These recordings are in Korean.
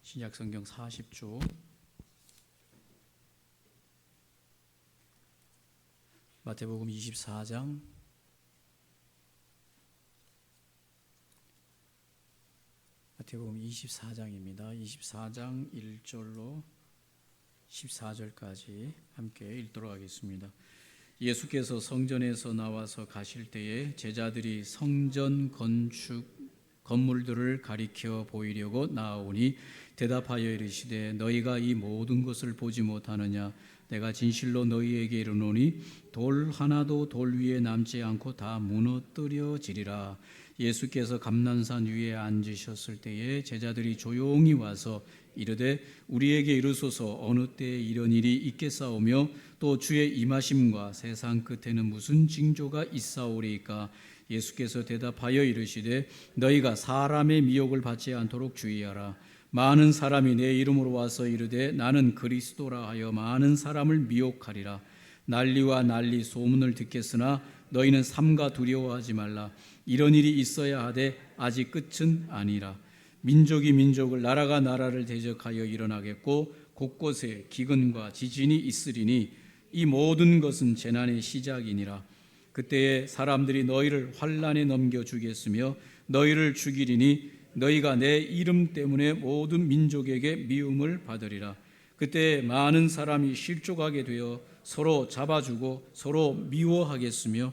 신약성경 40주 마태복음 24장 마태복음 24장입니다. 24장 1절로 14절까지 함께 읽도록 하겠습니다. 예수께서 성전에서 나와서 가실 때에 제자들이 성전 건물들을 가리켜 보이려고 나아오니 대답하여 이르시되 너희가 이 모든 것을 보지 못하느냐? 내가 진실로 너희에게 이르노니 돌 하나도 돌 위에 남지 않고 다 무너뜨려지리라. 예수께서 감난산 위에 앉으셨을 때에 제자들이 조용히 와서 이르되 우리에게 이르소서 어느 때에 이런 일이 있겠사오며 또 주의 임하심과 세상 끝에는 무슨 징조가 있사오리이까? 예수께서 대답하여 이르시되 너희가 사람의 미혹을 받지 않도록 주의하라. 많은 사람이 내 이름으로 와서 이르되 나는 그리스도라 하여 많은 사람을 미혹하리라. 난리와 난리 소문을 듣겠으나 너희는 삼가 두려워하지 말라. 이런 일이 있어야 하되 아직 끝은 아니라. 민족이 민족을 나라가 나라를 대적하여 일어나겠고 곳곳에 기근과 지진이 있으리니 이 모든 것은 재난의 시작이니라. 그때에 사람들이 너희를 환난에 넘겨주겠으며 너희를 죽이리니 너희가 내 이름 때문에 모든 민족에게 미움을 받으리라. 그때 많은 사람이 실족하게 되어 서로 잡아주고 서로 미워하겠으며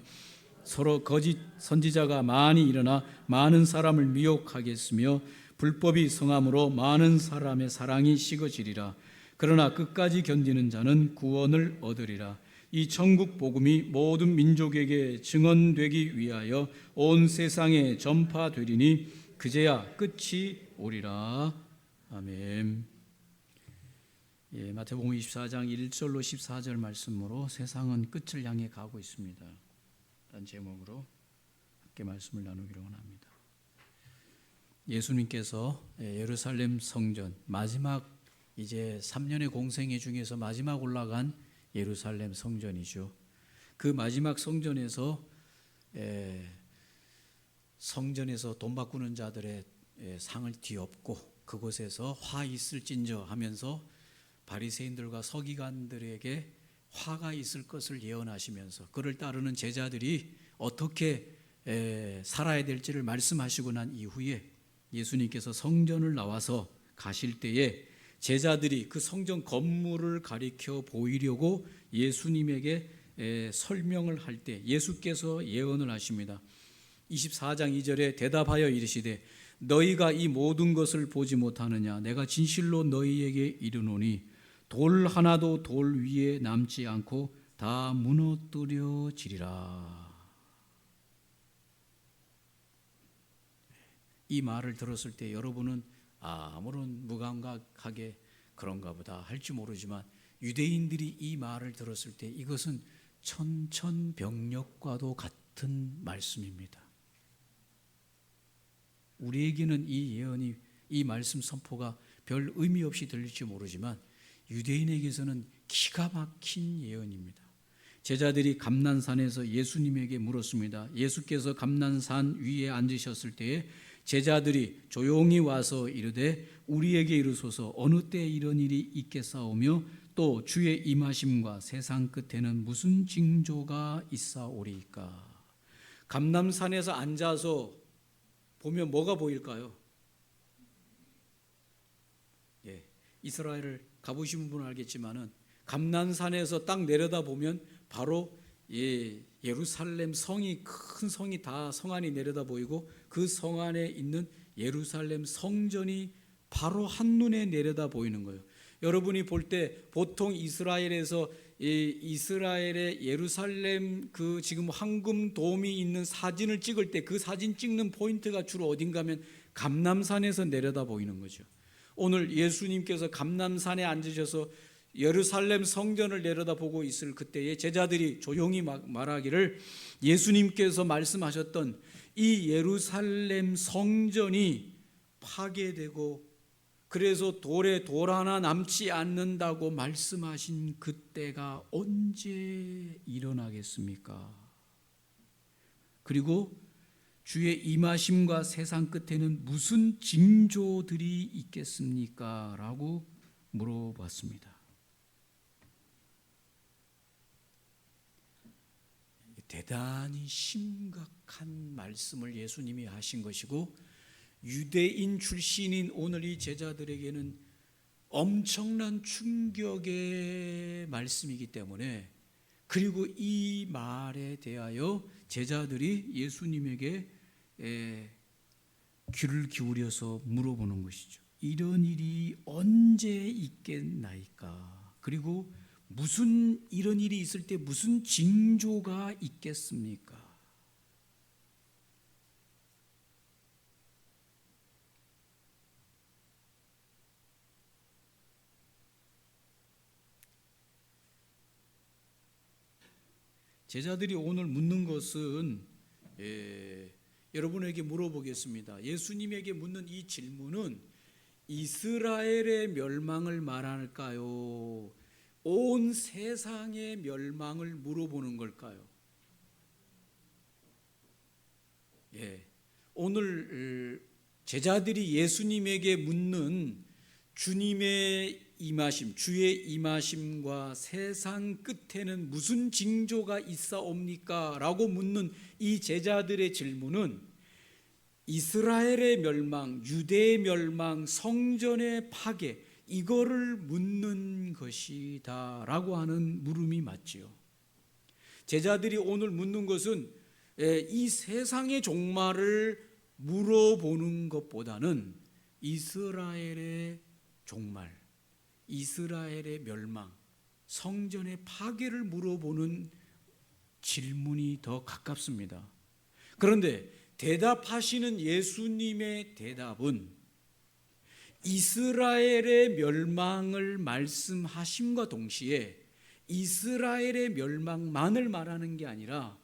서로 거짓 선지자가 많이 일어나 많은 사람을 미혹하겠으며 불법이 성함으로 많은 사람의 사랑이 식어지리라. 그러나 끝까지 견디는 자는 구원을 얻으리라. 이 천국 복음이 모든 민족에게 증언되기 위하여 온 세상에 전파되리니 그제야 끝이 오리라. 아멘. 마태복음 24장 1절로 14절 말씀으로 세상은 끝을 향해 가고 있습니다. 라는 제목으로 함께 말씀을 나누기로 원합니다. 예수님께서 예루살렘 성전 마지막 이제 3년의 공생애 중에서 마지막 올라간 예루살렘 성전이죠. 그 마지막 성전에서 돈 바꾸는 자들의 상을 뒤엎고 그곳에서 화 있을진저 하면서 바리새인들과 서기관들에게 화가 있을 것을 예언하시면서 그를 따르는 제자들이 어떻게 살아야 될지를 말씀하시고 난 이후에 예수님께서 성전을 나와서 가실 때에 제자들이 그 성전 건물을 가리켜 보이려고 예수님에게 설명을 할 때 예수께서 예언을 하십니다. 24장 2절에 대답하여 이르시되 너희가 이 모든 것을 보지 못하느냐? 내가 진실로 너희에게 이르노니 돌 하나도 돌 위에 남지 않고 다 무너뜨려지리라. 이 말을 들었을 때 여러분은 아무런 무감각하게 그런가 보다 할지 모르지만 유대인들이 이 말을 들었을 때 이것은 천천병력과도 같은 말씀입니다. 우리에게는 이 예언이 이 말씀 선포가 별 의미 없이 들릴지 모르지만 유대인에게서는 기가 막힌 예언입니다. 제자들이 감난산에서 예수님에게 물었습니다. 예수께서 감난산 위에 앉으셨을 때에 제자들이 조용히 와서 이르되 우리에게 이르소서 어느 때 이런 일이 있겠사오며 또 주의 임하심과 세상 끝에는 무슨 징조가 있사오리이까? 감난산에서 앉아서 보면 뭐가 보일까요? 이스라엘을 가보신 분은 알겠지만은 감난산에서 딱 내려다 보면 바로 예루살렘 성이 큰 성이 다 성 안이 내려다 보이고 그 성 안에 있는 예루살렘 성전이 바로 한눈에 내려다 보이는 거예요. 여러분이 볼 때 보통 이스라엘에서 이스라엘의 예루살렘 그 지금 황금 돔이 있는 사진을 찍을 때 그 사진 찍는 포인트가 주로 어딘가면 감람산에서 내려다 보이는 거죠. 오늘 예수님께서 감람산에 앉으셔서 예루살렘 성전을 내려다보고 있을 그때에 제자들이 조용히 말하기를 예수님께서 말씀하셨던 이 예루살렘 성전이 파괴되고 그래서 돌에 돌 하나 남지 않는다고 말씀하신 그때가 언제 일어나겠습니까? 그리고 주의 임하심과 세상 끝에는 무슨 징조들이 있겠습니까? 라고 물어봤습니다. 대단히 심각한 말씀을 예수님이 하신 것이고, 유대인 출신인 오늘 이 제자들에게는 엄청난 충격의 말씀이기 때문에, 그리고 이 말에 대하여 제자들이 예수님에게 귀를 기울여서 물어보는 것이죠. 이런 일이 언제 있겠나이까? 그리고 무슨 이런 일이 있을 때 무슨 징조가 있겠습니까? 제자들이 오늘 묻는 것은 여러분에게 물어보겠습니다. 예수님에게 묻는 이 질문은 이스라엘의 멸망을 말할까요? 온 세상의 멸망을 물어보는 걸까요? 오늘 제자들이 예수님에게 묻는 주님의 임하심, 주의 임하심과 세상 끝에는 무슨 징조가 있사옵니까? 라고 묻는 이 제자들의 질문은 이스라엘의 멸망, 유대의 멸망, 성전의 파괴, 이거를 묻는 것이다 라고 하는 물음이 맞지요. 제자들이 오늘 묻는 것은 이 세상의 종말을 물어보는 것보다는 이스라엘의 종말, 이스라엘의 멸망, 성전의 파괴를 물어보는 질문이 더 가깝습니다. 그런데 대답하시는 예수님의 대답은 이스라엘의 멸망을 말씀하심과 동시에 이스라엘의 멸망만을 말하는 게 아니라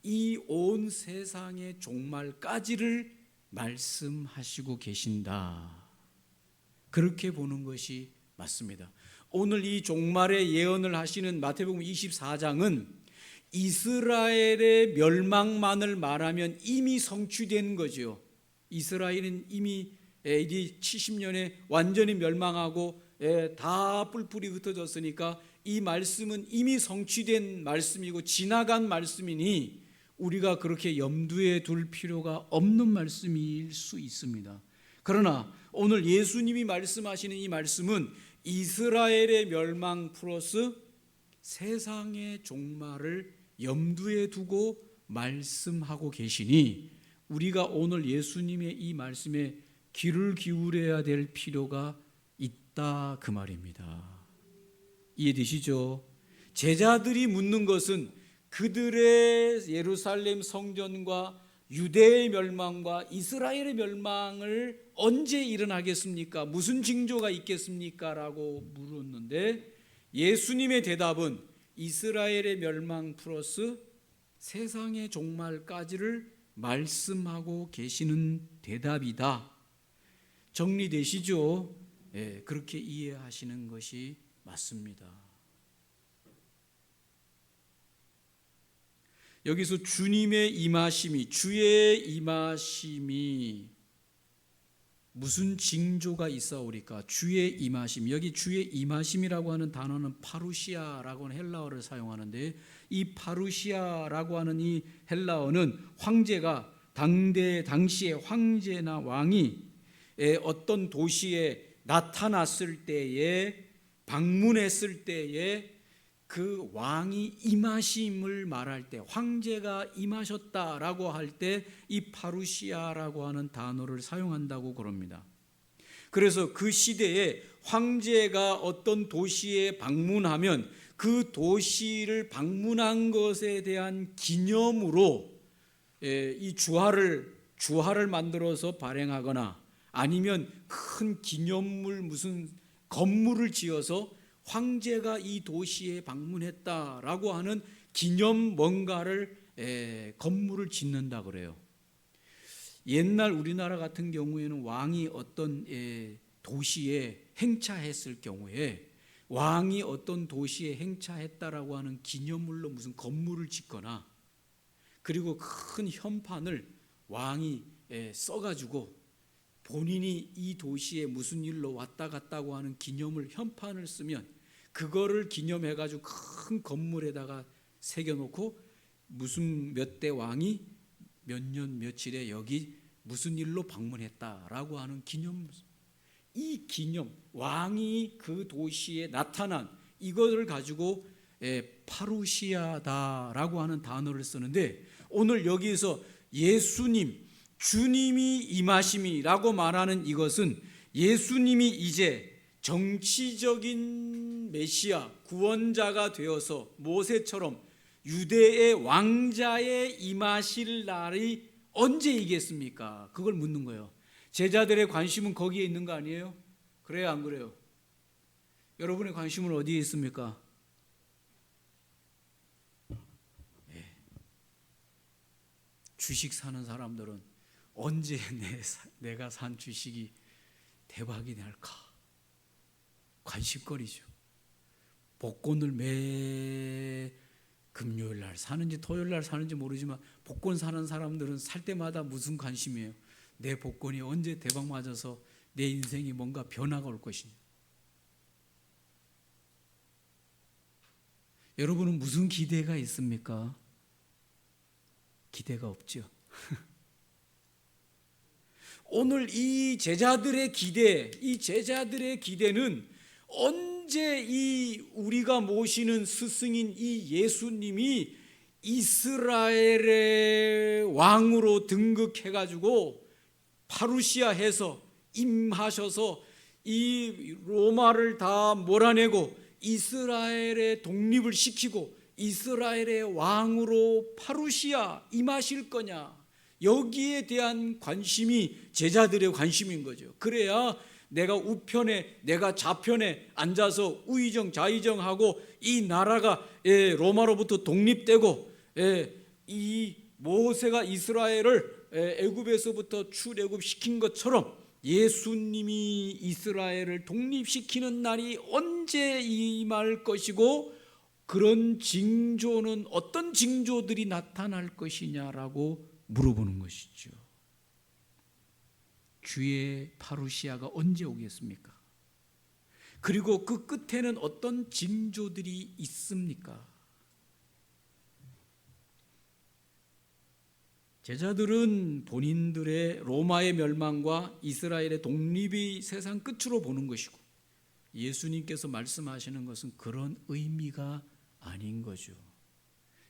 이 온 세상의 종말까지를 말씀하시고 계신다. 그렇게 보는 것이 맞습니다. 오늘 이 종말의 예언을 하시는 마태복음 24장은 이스라엘의 멸망만을 말하면 이미 성취된 거죠. 이스라엘은 이미 AD 70년에 완전히 멸망하고 다 뿔뿔이 흩어졌으니까 이 말씀은 이미 성취된 말씀이고 지나간 말씀이니 우리가 그렇게 염두에 둘 필요가 없는 말씀일 수 있습니다. 그러나 오늘 예수님이 말씀하시는 이 말씀은 이스라엘의 멸망 플러스 세상의 종말을 염두에 두고 말씀하고 계시니 우리가 오늘 예수님의 이 말씀에 귀를 기울여야 될 필요가 있다 그 말입니다. 이해되시죠? 제자들이 묻는 것은 그들의 예루살렘 성전과 유대의 멸망과 이스라엘의 멸망을 언제 일어나겠습니까? 무슨 징조가 있겠습니까? 라고 물었는데 예수님의 대답은 이스라엘의 멸망 플러스 세상의 종말까지를 말씀하고 계시는 대답이다. 정리되시죠? 그렇게 이해하시는 것이 맞습니다. 여기서 주님의 임하심이, 주의 임하심이 무슨 징조가 있사오리까? 주의 임하심. 여기 주의 임하심이라고 하는 단어는 파루시아라고 하는 헬라어를 사용하는데 이 파루시아라고 하는 이 헬라어는 황제가 당시의 황제나 왕이 어떤 도시에 나타났을 때에 방문했을 때에 그 왕이 임하심을 말할 때 황제가 임하셨다라고 할 때 이 파루시아라고 하는 단어를 사용한다고 그럽니다. 그래서 그 시대에 황제가 어떤 도시에 방문하면 그 도시를 방문한 것에 대한 기념으로 이 주화를 만들어서 발행하거나 아니면 큰 기념물 무슨 건물을 지어서 황제가 이 도시에 방문했다라고 하는 기념 뭔가를 건물을 짓는다 그래요. 옛날 우리나라 같은 경우에는 왕이 어떤 도시에 행차했을 경우에 왕이 어떤 도시에 행차했다라고 하는 기념물로 무슨 건물을 짓거나 그리고 큰 현판을 왕이 써가지고 본인이 이 도시에 무슨 일로 왔다 갔다고 하는 기념을 현판을 쓰면 그거를 기념해가지고 큰 건물에다가 새겨놓고 무슨 몇 대 왕이 몇 년 며칠에 여기 무슨 일로 방문했다라고 하는 기념, 이 기념, 왕이 그 도시에 나타난 이것을 가지고 파루시아다라고 하는 단어를 쓰는데, 오늘 여기에서 예수님, 주님이 임하심이라고 말하는 이것은 예수님이 이제 정치적인 메시아, 구원자가 되어서 모세처럼 유대의 왕자에 임하실 날이 언제이겠습니까? 그걸 묻는 거예요. 제자들의 관심은 거기에 있는 거 아니에요? 그래요, 안 그래요? 여러분의 관심은 어디에 있습니까? 주식 사는 사람들은 언제 내가 산 주식이 대박이 날까? 관심거리죠. 복권을 매 금요일 날 사는지 토요일 날 사는지 모르지만 복권 사는 사람들은 살 때마다 무슨 관심이에요? 내 복권이 언제 대박 맞아서 내 인생이 뭔가 변화가 올 것이냐. 여러분은 무슨 기대가 있습니까? 기대가 없죠. 오늘 이 제자들의 기대는 언제 이 우리가 모시는 스승인 이 예수님이 이스라엘의 왕으로 등극해가지고 파루시아해서 임하셔서 이 로마를 다 몰아내고 이스라엘의 독립을 시키고 이스라엘의 왕으로 파루시아 임하실 거냐, 여기에 대한 관심이 제자들의 관심인 거죠. 그래야 내가 우편에 내가 좌편에 앉아서 우의정 좌의정하고 이 나라가 로마로부터 독립되고 이 모세가 이스라엘을 애굽에서부터 출애굽시킨 것처럼 예수님이 이스라엘을 독립시키는 날이 언제 임할 것이고 그런 징조는 어떤 징조들이 나타날 것이냐라고 물어보는 것이죠. 주의 파루시아가 언제 오겠습니까? 그리고 그 끝에는 어떤 징조들이 있습니까? 제자들은 본인들의 로마의 멸망과 이스라엘의 독립이 세상 끝으로 보는 것이고, 예수님께서 말씀하시는 것은 그런 의미가 아닌 거죠.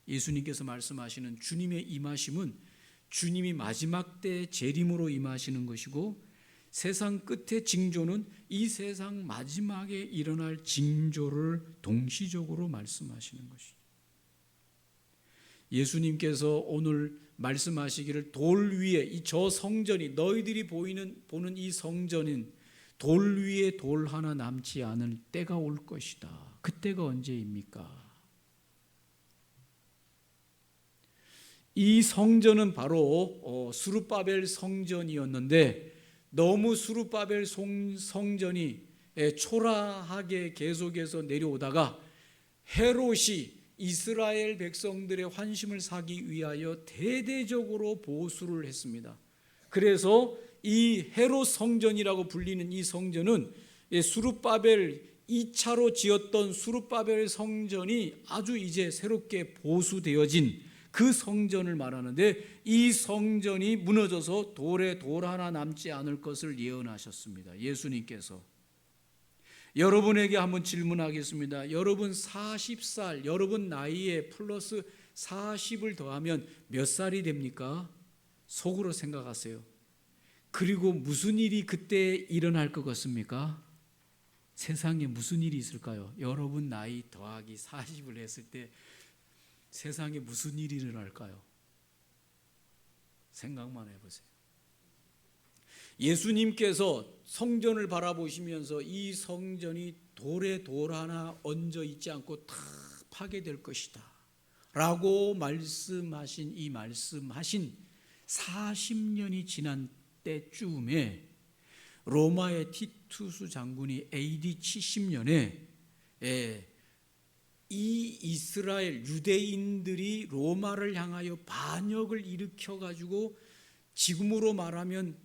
예수님께서 말씀하시는 주님의 임하심은 주님이 마지막 때 재림으로 임하시는 것이고, 세상 끝의 징조는 이 세상 마지막에 일어날 징조를 동시적으로 말씀하시는 것이죠. 예수님께서 오늘 말씀하시기를 돌 위에 이 저 성전이 너희들이 보는 이 성전인 돌 위에 돌 하나 남지 않을 때가 올 것이다. 그때가 언제입니까? 이 성전은 바로 스룹바벨 성전이었는데, 너무 스룹바벨 성전이 초라하게 계속해서 내려오다가 헤롯이 이스라엘 백성들의 환심을 사기 위하여 대대적으로 보수를 했습니다. 그래서 이 헤롯 성전이라고 불리는 이 성전은 스룹바벨 2차로 지었던 스룹바벨 성전이 아주 이제 새롭게 보수되어진 그 성전을 말하는데, 이 성전이 무너져서 돌에 돌 하나 남지 않을 것을 예언하셨습니다. 예수님께서. 여러분에게 한번 질문하겠습니다. 여러분 40살, 여러분 나이에 플러스 40을 더하면 몇 살이 됩니까? 속으로 생각하세요. 그리고 무슨 일이 그때 일어날 것 같습니까? 세상에 무슨 일이 있을까요? 여러분 나이 더하기 40을 했을 때 세상에 무슨 일이 일어날까요? 생각만 해보세요. 예수님께서 성전을 바라보시면서 이 성전이 돌에 돌 하나 얹어 있지 않고 다 파괴될 것이다 라고 말씀하신 이 말씀하신 40년이 지난 때쯤에 로마의 티투스 장군이 AD 70년에 이 이스라엘 유대인들이 로마를 향하여 반역을 일으켜 가지고 지금으로 말하면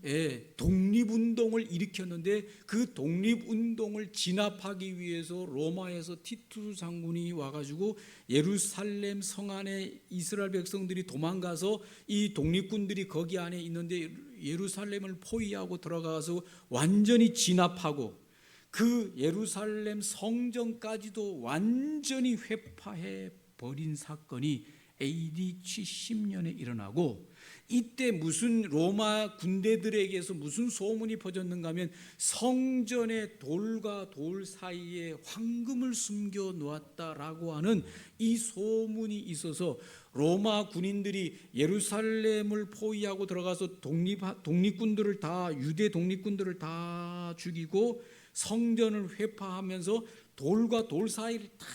독립운동을 일으켰는데 그 독립운동을 진압하기 위해서 로마에서 티투스 장군이 와가지고 예루살렘 성 안에 이스라엘 백성들이 도망가서 이 독립군들이 거기 안에 있는데 예루살렘을 포위하고 들어가서 완전히 진압하고 그 예루살렘 성전까지도 완전히 회파해 버린 사건이 AD 70년에 일어나고, 이때 무슨 로마 군대들에게서 무슨 소문이 퍼졌는가 하면 성전의 돌과 돌 사이에 황금을 숨겨 놓았다라고 하는 이 소문이 있어서 로마 군인들이 예루살렘을 포위하고 들어가서 독립군들을 다, 유대 독립군들을 다 죽이고 성전을 회파하면서 돌과 돌 사이를 다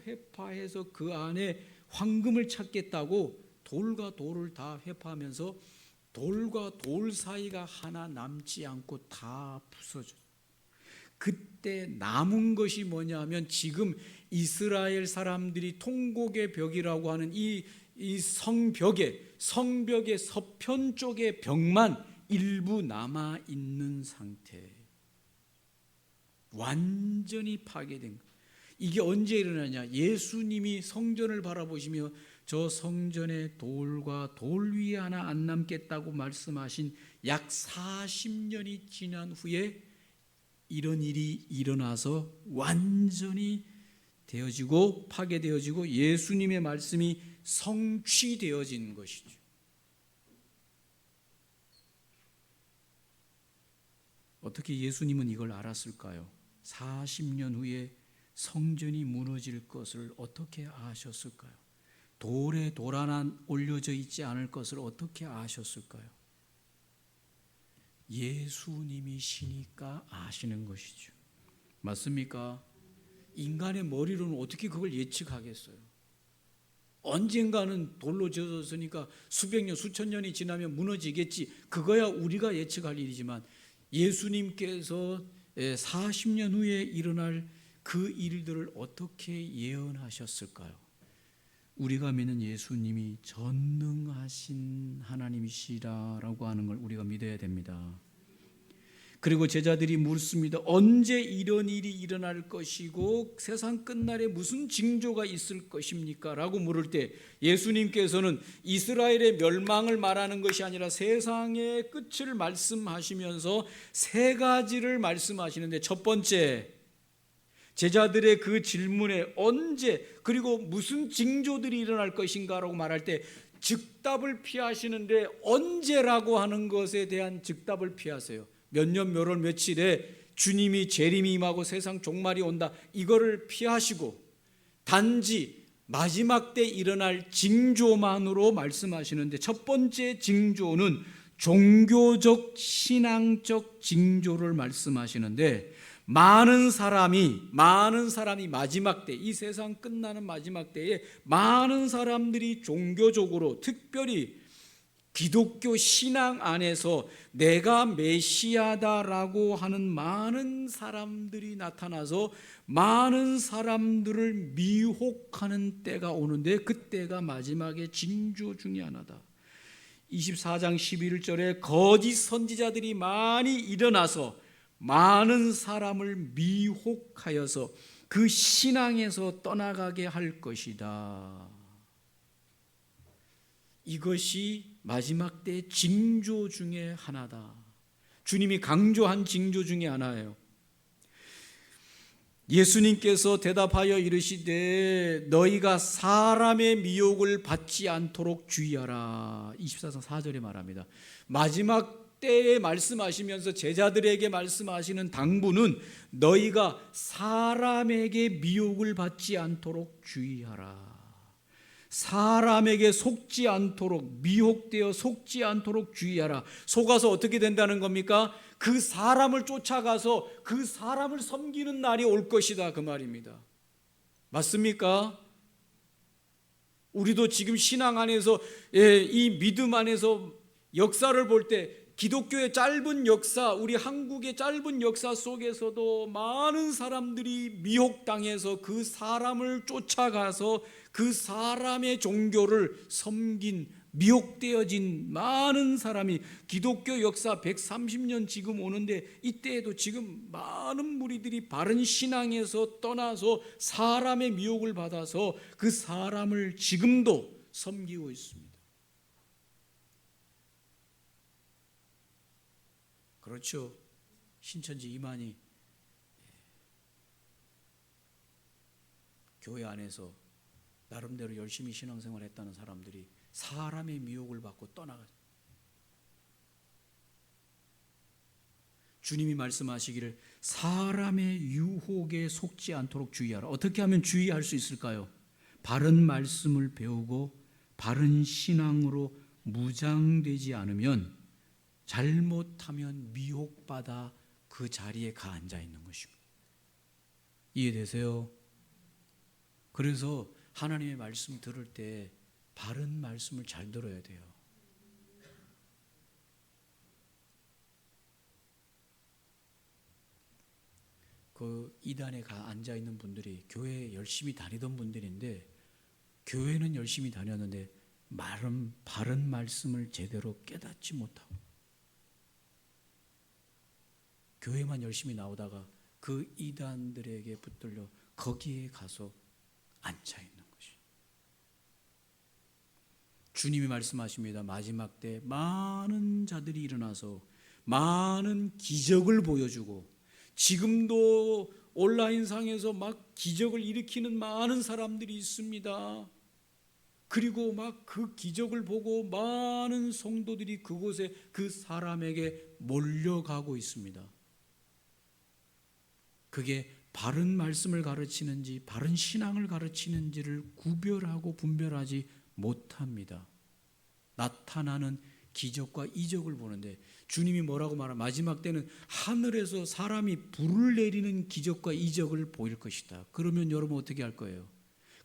회파해서 그 안에 황금을 찾겠다고 돌과 돌을 다 회파하면서 돌과 돌 사이가 하나 남지 않고 다 부서졌어요. 그때 남은 것이 뭐냐면 지금 이스라엘 사람들이 통곡의 벽이라고 하는 이 성벽의 서편 쪽의 벽만 일부 남아 있는 상태, 완전히 파괴된 것. 이게 언제 일어나냐? 예수님이 성전을 바라보시며 저 성전에 돌과 돌 위에 하나 안 남겠다고 말씀하신 약 40년이 지난 후에 이런 일이 일어나서 완전히 되어지고 파괴되어지고 예수님의 말씀이 성취되어진 것이죠. 어떻게 예수님은 이걸 알았을까요? 40년 후에 성전이 무너질 것을 어떻게 아셨을까요? 돌에 돌 하나 올려져 있지 않을 것을 어떻게 아셨을까요? 예수님이시니까 아시는 것이죠. 맞습니까? 인간의 머리로는 어떻게 그걸 예측하겠어요? 언젠가는 돌로 지어졌으니까 수백 년, 수천 년이 지나면 무너지겠지. 그거야 우리가 예측할 일이지만 예수님께서 40년 후에 일어날 그 일들을 어떻게 예언하셨을까요? 우리가 믿는 예수님이 전능하신 하나님이시라고 하는 걸 우리가 믿어야 됩니다. 그리고 제자들이 묻습니다. 언제 이런 일이 일어날 것이고 세상 끝날에 무슨 징조가 있을 것입니까? 라고 물을 때 예수님께서는 이스라엘의 멸망을 말하는 것이 아니라 세상의 끝을 말씀하시면서 세 가지를 말씀하시는데, 첫 번째, 제자들의 그 질문에 언제 그리고 무슨 징조들이 일어날 것인가라고 말할 때 즉답을 피하시는데, 언제라고 하는 것에 대한 즉답을 피하세요. 몇 년 몇 월 며칠에 주님이 재림이 임하고 세상 종말이 온다, 이거를 피하시고 단지 마지막 때 일어날 징조만으로 말씀하시는데, 첫 번째 징조는 종교적 신앙적 징조를 말씀하시는데, 많은 사람이 마지막 때, 이 세상 끝나는 마지막 때에 많은 사람들이 종교적으로, 특별히 기독교 신앙 안에서 내가 메시아다라고 하는 많은 사람들이 나타나서 많은 사람들을 미혹하는 때가 오는데, 그 때가 마지막의 징조 중에 하나다. 24장 11절에 거짓 선지자들이 많이 일어나서 많은 사람을 미혹하여서 그 신앙에서 떠나가게 할 것이다. 이것이 마지막 때 징조 중에 하나다. 주님이 강조한 징조 중에 하나예요. 예수님께서 대답하여 이르시되 너희가 사람의 미혹을 받지 않도록 주의하라. 24장 4절에 말합니다. 마지막 때에 말씀하시면서 제자들에게 말씀하시는 당부는 너희가 사람에게 미혹을 받지 않도록 주의하라. 사람에게 속지 않도록, 미혹되어 속지 않도록 주의하라. 속아서 어떻게 된다는 겁니까? 그 사람을 쫓아가서 그 사람을 섬기는 날이 올 것이다, 그 말입니다. 맞습니까? 우리도 지금 신앙 안에서, 이 믿음 안에서 역사를 볼 때 기독교의 짧은 역사, 우리 한국의 짧은 역사 속에서도 많은 사람들이 미혹당해서 그 사람을 쫓아가서 그 사람의 종교를 섬긴, 미혹되어진 많은 사람이, 기독교 역사 130년 지금 오는데 이때에도 지금 많은 무리들이 바른 신앙에서 떠나서 사람의 미혹을 받아서 그 사람을 지금도 섬기고 있습니다. 그렇죠. 신천지 이만희 교회 안에서 나름대로 열심히 신앙생활을 했다는 사람들이 사람의 미혹을 받고 떠나가죠. 주님이 말씀하시기를 사람의 유혹에 속지 않도록 주의하라. 어떻게 하면 주의할 수 있을까요? 바른 말씀을 배우고 바른 신앙으로 무장되지 않으면, 잘못하면 미혹받아 그 자리에 가 앉아 있는 것입니다. 이해되세요? 그래서 하나님의 말씀 들을 때 바른 말씀을 잘 들어야 돼요. 그 이단에 가 앉아 있는 분들이 교회에 열심히 다니던 분들인데, 교회는 열심히 다녔는데 바른 말씀을 제대로 깨닫지 못하고 교회만 열심히 나오다가 그 이단들에게 붙들려 거기에 가서 앉아 있는 것이. 주님이 말씀하십니다. 마지막 때 많은 자들이 일어나서 많은 기적을 보여주고, 지금도 온라인상에서 막 기적을 일으키는 많은 사람들이 있습니다. 그리고 막 그 기적을 보고 많은 성도들이 그곳에 그 사람에게 몰려가고 있습니다. 그게 바른 말씀을 가르치는지 바른 신앙을 가르치는지를 구별하고 분별하지 못합니다. 나타나는 기적과 이적을 보는데, 주님이 뭐라고 말하면 마지막 때는 하늘에서 사람이 불을 내리는 기적과 이적을 보일 것이다. 그러면 여러분 어떻게 할 거예요?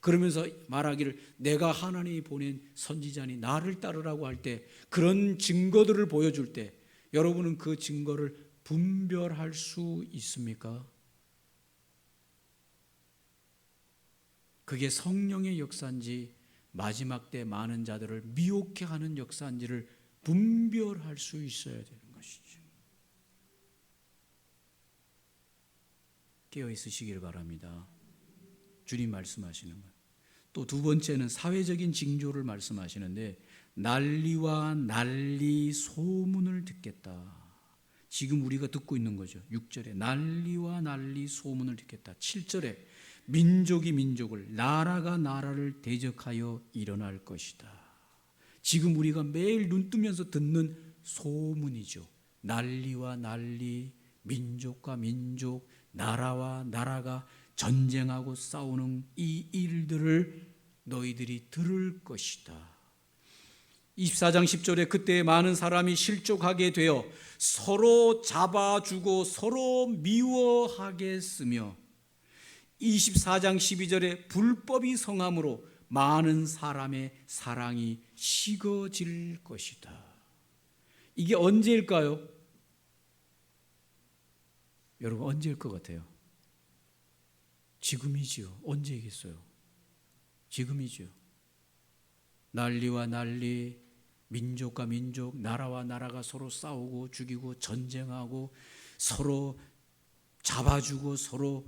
그러면서 말하기를 내가 하나님이 보낸 선지자니 나를 따르라고 할 때, 그런 증거들을 보여줄 때 여러분은 그 증거를 분별할 수 있습니까? 그게 성령의 역사인지 마지막 때 많은 자들을 미혹해 하는 역사인지를 분별할 수 있어야 되는 것이죠. 깨어 있으시길 바랍니다. 주님 말씀하시는 것. 또 두 번째는 사회적인 징조를 말씀하시는데, 난리와 난리 소문을 듣겠다. 지금 우리가 듣고 있는 거죠. 6절에 난리와 난리 소문을 듣겠다. 7절에 민족이 민족을, 나라가 나라를 대적하여 일어날 것이다. 지금 우리가 매일 눈 뜨면서 듣는 소문이죠. 난리와 난리, 민족과 민족, 나라와 나라가 전쟁하고 싸우는 이 일들을 너희들이 들을 것이다. 24장 10절에 그때 많은 사람이 실족하게 되어 서로 잡아주고 서로 미워하겠으며, 24장 12절에 불법이 성함으로 많은 사람의 사랑이 식어질 것이다. 이게 언제일까요? 여러분 언제일 것 같아요? 지금이지요. 언제이겠어요? 지금이죠. 난리와 난리, 민족과 민족, 나라와 나라가 서로 싸우고 죽이고 전쟁하고 서로 잡아주고 서로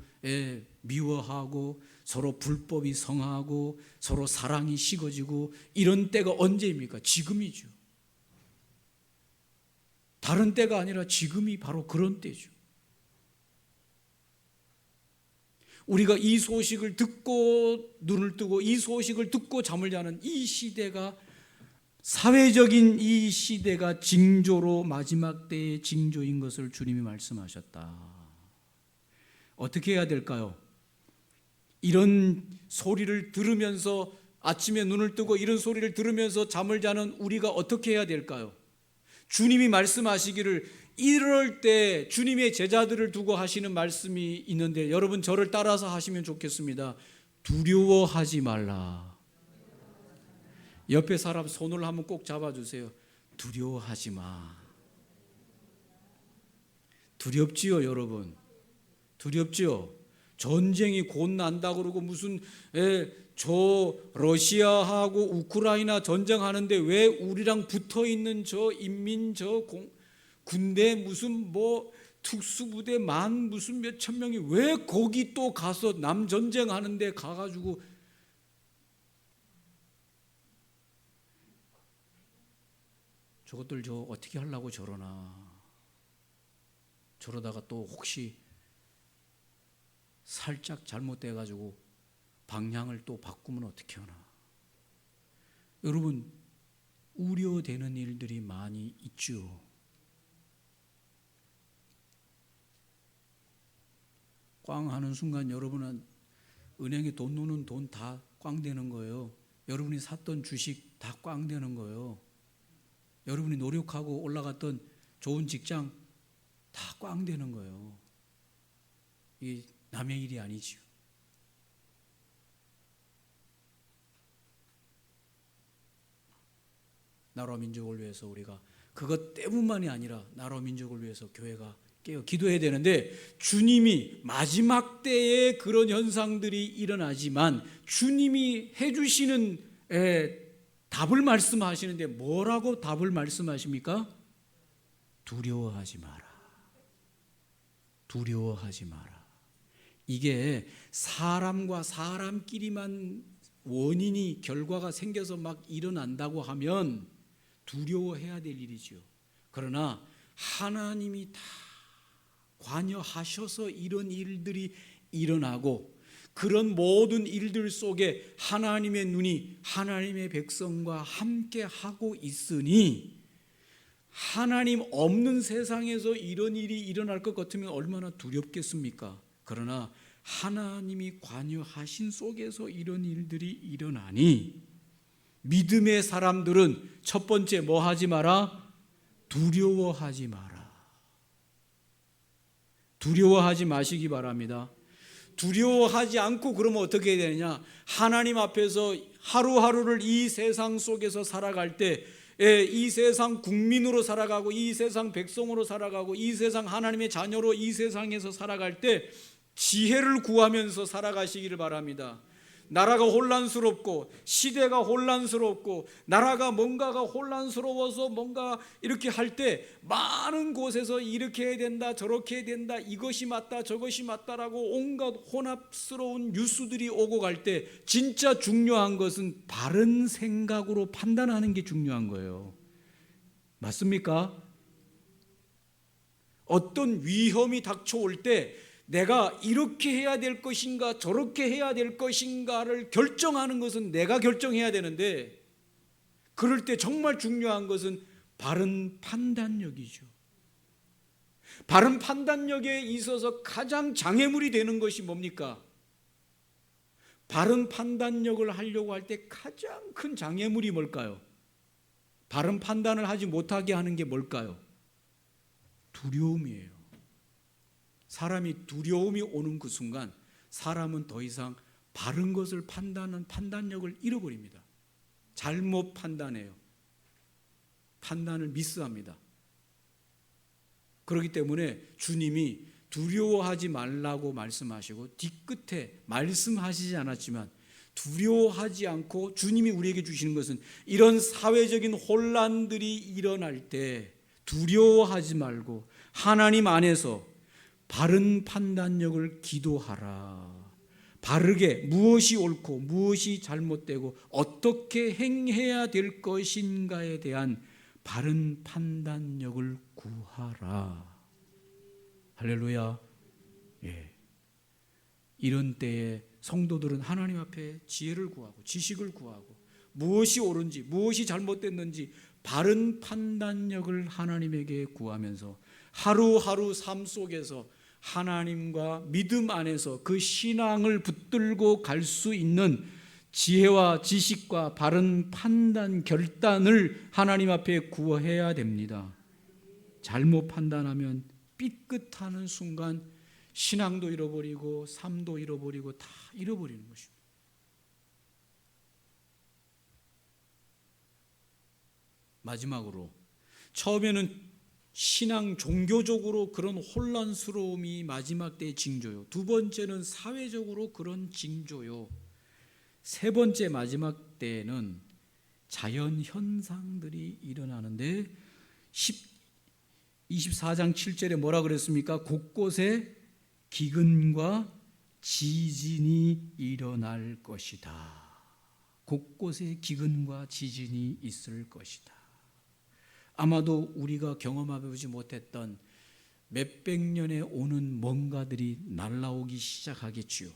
미워하고 서로 불법이 성하고 서로 사랑이 식어지고, 이런 때가 언제입니까? 지금이죠. 다른 때가 아니라 지금이 바로 그런 때죠. 우리가 이 소식을 듣고 눈을 뜨고 이 소식을 듣고 잠을 자는 이 시대가, 사회적인 이 시대가 징조로 마지막 때의 징조인 것을 주님이 말씀하셨다. 어떻게 해야 될까요? 이런 소리를 들으면서 아침에 눈을 뜨고 이런 소리를 들으면서 잠을 자는 우리가 어떻게 해야 될까요? 주님이 말씀하시기를, 이럴 때 주님의 제자들을 두고 하시는 말씀이 있는데, 여러분 저를 따라서 하시면 좋겠습니다. 두려워하지 말라. 옆에 사람 손을 한번 꼭 잡아주세요. 두려워하지 마. 두렵지요, 여러분. 두렵지요. 전쟁이 곧 난다 그러고 무슨 저 러시아하고 우크라이나 전쟁하는데 왜 우리랑 붙어 있는 저 인민 군대 무슨 뭐 특수부대 무슨 몇천 명이 왜 거기 또 가서 남 전쟁하는데 가가지고 저것들 저 어떻게 하려고 저러나. 저러다가 또 혹시 살짝 잘못돼가지고 방향을 또 바꾸면 어떻게 하나. 여러분, 우려되는 일들이 많이 있죠. 꽝 하는 순간 여러분은 은행에 돈 놓는 돈 다 꽝 되는 거예요. 여러분이 샀던 주식 다 꽝 되는 거예요. 여러분이 노력하고 올라갔던 좋은 직장 다 꽝 되는 거예요. 이게 남의 일이 아니지요. 나라와 민족을 위해서 우리가 그것 때문만이 아니라 나라와 민족을 위해서 교회가 깨어 기도해야 되는데, 주님이 마지막 때에 그런 현상들이 일어나지만 주님이 해주시는 답을 말씀하시는데 뭐라고 답을 말씀하십니까? 두려워하지 마라. 두려워하지 마라. 이게 사람과 사람끼리만 원인이 결과가 생겨서 막 일어난다고 하면 두려워해야 될 일이죠. 그러나 하나님이 다 관여하셔서 이런 일들이 일어나고 그런 모든 일들 속에 하나님의 눈이 하나님의 백성과 함께 하고 있으니 하나님 없는 세상에서 이런 일이 일어날 것 같으면 얼마나 두렵겠습니까? 그러나 하나님이 관여하신 속에서 이런 일들이 일어나니 믿음의 사람들은 첫 번째 뭐 하지 마라? 두려워하지 마라. 두려워하지 마시기 바랍니다. 두려워하지 않고 그러면 어떻게 해야 되느냐? 하나님 앞에서 하루하루를 이 세상 속에서 살아갈 때 이 세상 국민으로 살아가고 이 세상 백성으로 살아가고 이 세상 하나님의 자녀로 이 세상에서 살아갈 때 지혜를 구하면서 살아가시기를 바랍니다. 나라가 혼란스럽고 시대가 혼란스럽고 나라가 뭔가가 혼란스러워서 뭔가 이렇게 할 때 많은 곳에서 이렇게 해야 된다 저렇게 해야 된다 이것이 맞다 저것이 맞다라고 온갖 혼합스러운 뉴스들이 오고 갈 때 진짜 중요한 것은 바른 생각으로 판단하는 게 중요한 거예요. 맞습니까? 어떤 위험이 닥쳐올 때 내가 이렇게 해야 될 것인가 저렇게 해야 될 것인가를 결정하는 것은 내가 결정해야 되는데, 그럴 때 정말 중요한 것은 바른 판단력이죠. 바른 판단력에 있어서 가장 장애물이 되는 것이 뭡니까? 바른 판단력을 하려고 할 때 가장 큰 장애물이 뭘까요? 바른 판단을 하지 못하게 하는 게 뭘까요? 두려움이에요. 사람이 두려움이 오는 그 순간 사람은 더 이상 바른 것을 판단하는 판단력을 잃어버립니다. 잘못 판단해요. 판단을 미스합니다. 그렇기 때문에 주님이 두려워하지 말라고 말씀하시고 뒤끝에 말씀하시지 않았지만 두려워하지 않고 주님이 우리에게 주시는 것은 이런 사회적인 혼란들이 일어날 때 두려워하지 말고 하나님 안에서 바른 판단력을 기도하라. 바르게 무엇이 옳고 무엇이 잘못되고 어떻게 행해야 될 것인가에 대한 바른 판단력을 구하라. 할렐루야. 예. 이런 때에 성도들은 하나님 앞에 지혜를 구하고 지식을 구하고 무엇이 옳은지 무엇이 잘못됐는지 바른 판단력을 하나님에게 구하면서 하루하루 삶 속에서 하나님과 믿음 안에서 그 신앙을 붙들고 갈 수 있는 지혜와 지식과 바른 판단, 결단을 하나님 앞에 구해야 됩니다. 잘못 판단하면 삐끗하는 순간 신앙도 잃어버리고 삶도 잃어버리고 다 잃어버리는 것입니다. 마지막으로 처음에는 신앙 종교적으로 그런 혼란스러움이 마지막 때의 징조요. 두 번째는 사회적으로 그런 징조요. 세 번째 마지막 때에는 자연 현상들이 일어나는데 24장 7절에 뭐라 그랬습니까? 곳곳에 기근과 지진이 일어날 것이다. 곳곳에 기근과 지진이 있을 것이다. 아마도 우리가 경험해보지 못했던 몇백 년에 오는 뭔가들이 날아오기 시작하겠지요.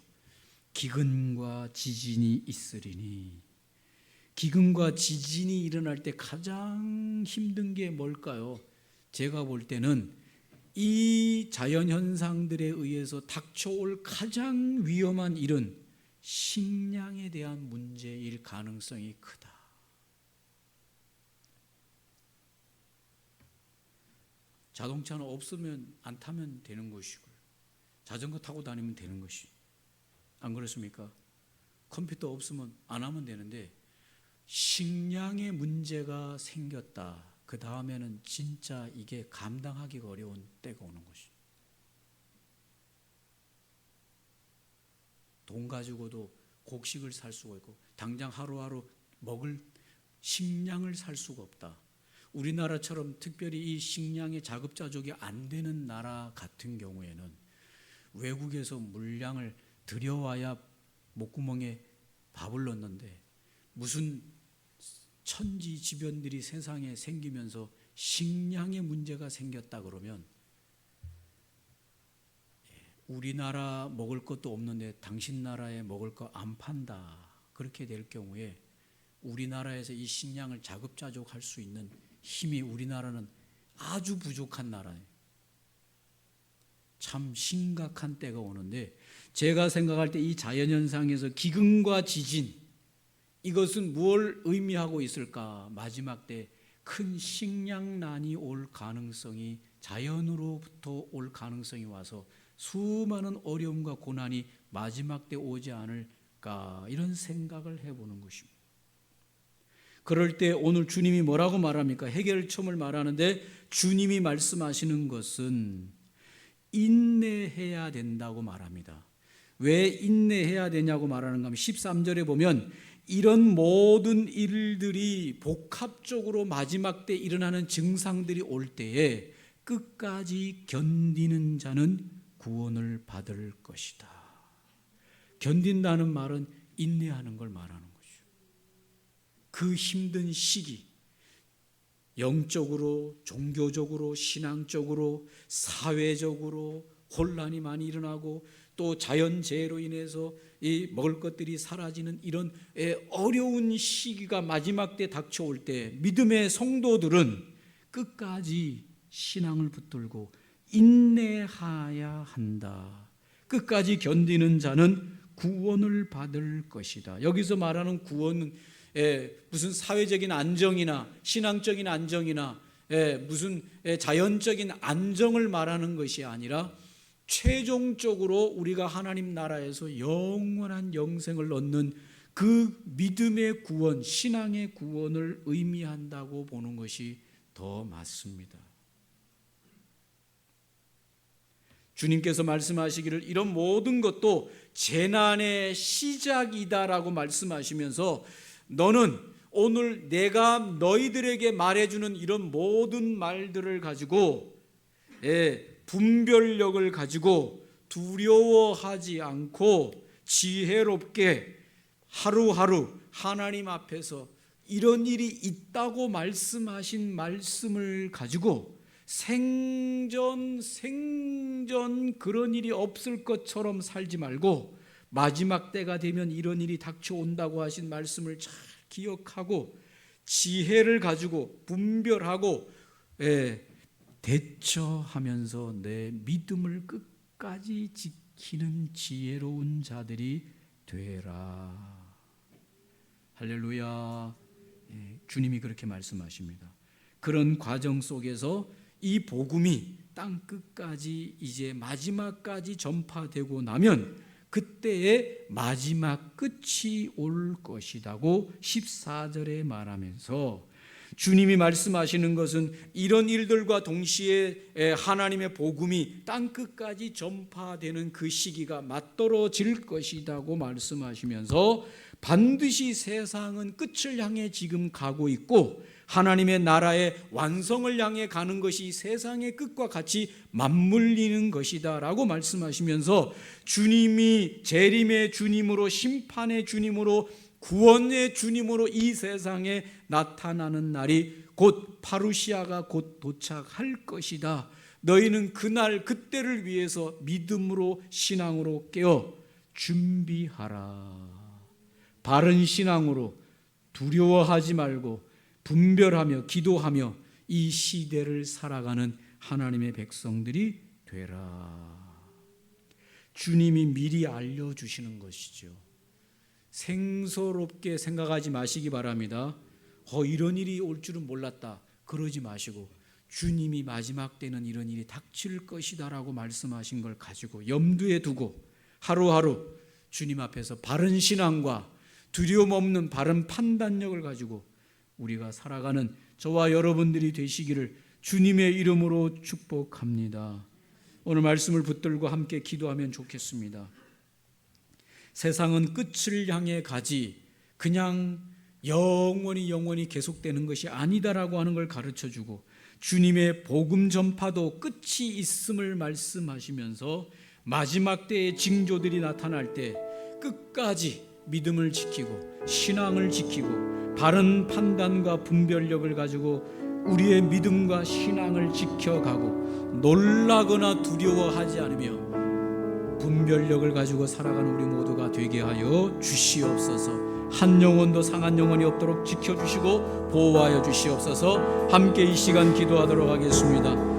기근과 지진이 있으리니. 기근과 지진이 일어날 때 가장 힘든 게 뭘까요? 제가 볼 때는 이 자연현상들에 의해서 닥쳐올 가장 위험한 일은 식량에 대한 문제일 가능성이 크다. 자동차는 없으면 안 타면 되는 것이고요. 자전거 타고 다니면 되는 것이. 안 그렇습니까? 컴퓨터 없으면 안 하면 되는데 식량의 문제가 생겼다. 그 다음에는 진짜 이게 감당하기가 어려운 때가 오는 것이. 돈 가지고도 곡식을 살 수가 있고 당장 하루하루 먹을 식량을 살 수가 없다. 우리나라처럼 특별히 이 식량의 자급자족이 안 되는 나라 같은 경우에는 외국에서 물량을 들여와야 목구멍에 밥을 넣는데 무슨 천지지변들이 세상에 생기면서 식량의 문제가 생겼다 그러면 우리나라 먹을 것도 없는데 당신 나라에 먹을 거 안 판다. 그렇게 될 경우에 우리나라에서 이 식량을 자급자족할 수 있는 힘이 우리나라는 아주 부족한 나라예요. 참 심각한 때가 오는데 제가 생각할 때 이 자연현상에서 기근과 지진 이것은 무엇을 의미하고 있을까? 마지막 때 큰 식량난이 올 가능성이 자연으로부터 올 가능성이 와서 수많은 어려움과 고난이 마지막 때 오지 않을까 이런 생각을 해보는 것입니다. 그럴 때 오늘 주님이 뭐라고 말합니까? 해결점을 말하는데 주님이 말씀하시는 것은 인내해야 된다고 말합니다. 왜 인내해야 되냐고 말하는가 하면 13절에 보면 이런 모든 일들이 복합적으로 마지막 때 일어나는 증상들이 올 때에 끝까지 견디는 자는 구원을 받을 것이다. 견딘다는 말은 인내하는 걸 말하는 거죠. 그 힘든 시기, 영적으로, 종교적으로, 신앙적으로, 사회적으로 혼란이 많이 일어나고 또 자연재해로 인해서 이 먹을 것들이 사라지는 이런 어려운 시기가 마지막 때 닥쳐올 때 믿음의 성도들은 끝까지 신앙을 붙들고 인내하여야 한다. 끝까지 견디는 자는 구원을 받을 것이다. 여기서 말하는 구원은 무슨 사회적인 안정이나 신앙적인 안정이나 무슨 자연적인 안정을 말하는 것이 아니라 최종적으로 우리가 하나님 나라에서 영원한 영생을 얻는 그 믿음의 구원, 신앙의 구원을 의미한다고 보는 것이 더 맞습니다. 주님께서 말씀하시기를 이런 모든 것도 재난의 시작이다라고 말씀하시면서 너는 오늘 내가 너희들에게 말해주는 이런 모든 말들을 가지고 분별력을 가지고 두려워하지 않고 지혜롭게 하루하루 하나님 앞에서 이런 일이 있다고 말씀하신 말씀을 가지고 생전 그런 일이 없을 것처럼 살지 말고 마지막 때가 되면 이런 일이 닥쳐온다고 하신 말씀을 잘 기억하고 지혜를 가지고 분별하고 대처하면서 내 믿음을 끝까지 지키는 지혜로운 자들이 되라. 할렐루야. 주님이 그렇게 말씀하십니다. 그런 과정 속에서 이 복음이 땅 끝까지 이제 마지막까지 전파되고 나면 그때의 마지막 끝이 올 것이라고 14절에 말하면서 주님이 말씀하시는 것은 이런 일들과 동시에 하나님의 복음이 땅끝까지 전파되는 그 시기가 맞떨어질 것이라고 말씀하시면서 반드시 세상은 끝을 향해 지금 가고 있고 하나님의 나라의 완성을 향해 가는 것이 세상의 끝과 같이 맞물리는 것이다 라고 말씀하시면서 주님이 재림의 주님으로 심판의 주님으로 구원의 주님으로 이 세상에 나타나는 날이 곧 파루시아가 곧 도착할 것이다. 너희는 그날 그때를 위해서 믿음으로 신앙으로 깨어 준비하라. 바른 신앙으로 두려워하지 말고 분별하며 기도하며 이 시대를 살아가는 하나님의 백성들이 되라. 주님이 미리 알려주시는 것이죠. 생소롭게 생각하지 마시기 바랍니다. 이런 일이 올 줄은 몰랐다 그러지 마시고 주님이 마지막 때는 이런 일이 닥칠 것이다 라고 말씀하신 걸 가지고 염두에 두고 하루하루 주님 앞에서 바른 신앙과 두려움 없는 바른 판단력을 가지고 우리가 살아가는 저와 여러분들이 되시기를 주님의 이름으로 축복합니다. 오늘 말씀을 붙들고 함께 기도하면 좋겠습니다. 세상은 끝을 향해 가지 그냥 영원히 계속되는 것이 아니다라고 하는 걸 가르쳐주고 주님의 복음 전파도 끝이 있음을 말씀하시면서 마지막 때의 징조들이 나타날 때 끝까지 믿음을 지키고 신앙을 지키고 바른 판단과 분별력을 가지고 우리의 믿음과 신앙을 지켜가고 놀라거나 두려워하지 않으며 분별력을 가지고 살아가는 우리 모두가 되게 하여 주시옵소서. 한 영혼도 상한 영혼이 없도록 지켜주시고 보호하여 주시옵소서. 함께 이 시간 기도하도록 하겠습니다.